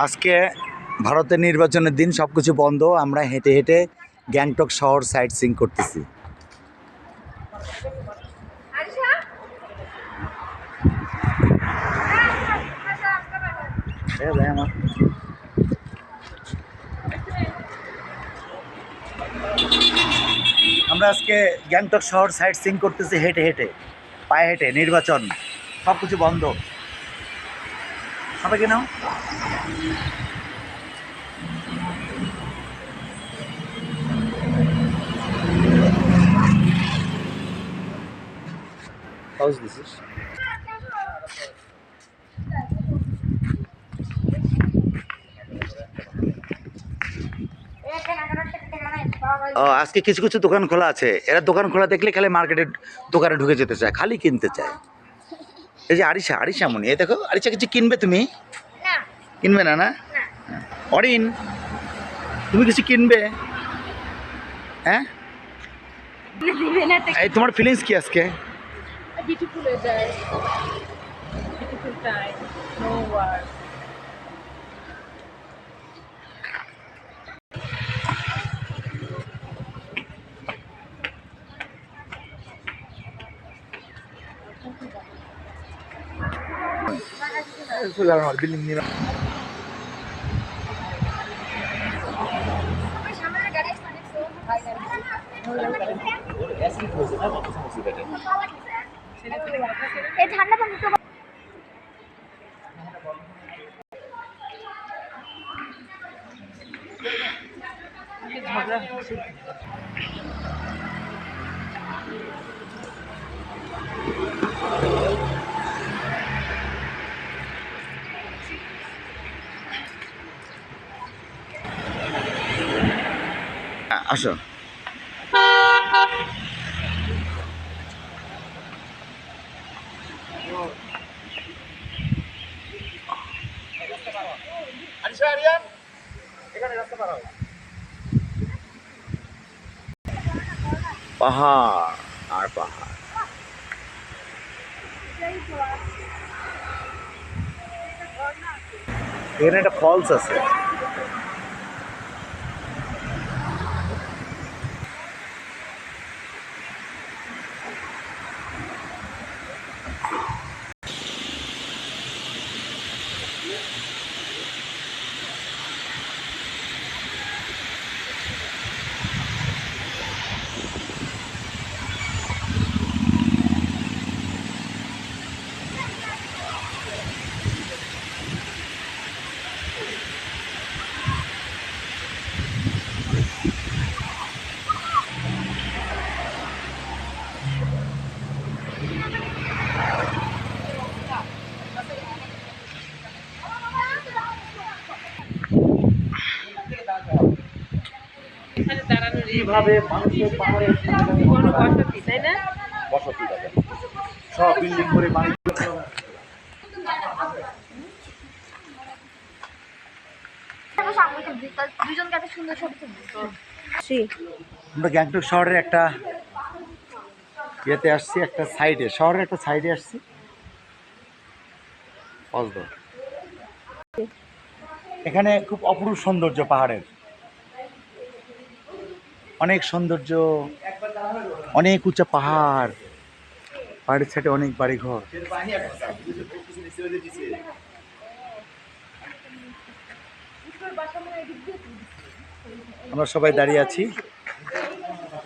আজকে ভারতের নির্বাচনের দিন, সব কিছু বন্ধ। আমরা হেঁটে হেঁটে গ্যাংটক শহর সাইট সিইং করতেছি। আমরা আজকে গ্যাংটক শহর সাইট সিইং করতেছি হেঁটে হেঁটে, পায়ে হেঁটে। নির্বাচন, সব কিছু বন্ধ। সবাইকে নাও। How's this? আজকে কিছু কিছু দোকান খোলা আছে। এরা দোকান খোলা দেখলে খালি মার্কেটের দোকানে ঢুকে যেতে চায়, খালি কিনতে চায়। এই যে আরিশা, আরিশা মনি, এ দেখো আরিশা, কিছু কিনবে তুমি? কিনবে না? না অরিন, তুমি কিছু কিনবে? হ্যাঁ, এই তোমার ফিলিংস কি আজকে? বিল্ডিং নিয়ে ঠান্ডা পানি তো আসো। পাহাড় আর পাহাড়। এখানে একটা ফলস আছে। কিভাবে মানুষের পাহাড়ে বসতি, তাই না? বসতি থাকে, সব বিল্ডিং করে মানুষ। আমরা গ্যাংটক শহরের একটা ইয়েতে আসছি, একটা সাইডে, শহরের একটা সাইডে আসছি। এখানে খুব অপরূপ সৌন্দর্য, পাহাড়ের অনেক সৌন্দর্য, অনেক উঁচা পাহাড়, পাহাড়ের সাইডে অনেক বাড়িঘর। আমরা সবাই দাঁড়িয়ে আছি,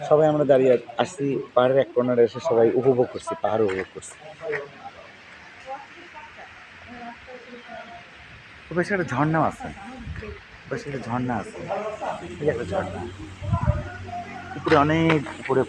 সবাই আমরা দাঁড়িয়ে আসছি পাহাড়ের এক কর্নারে এসে সবাই উপভোগ করছি, পাহাড় উপভোগ করছি। বেশি একটা ঝর্ণাও আছে, বেশি একটা ঝর্ণা আছে, একটা ঝর্ণা উপরে, অনেক উপরে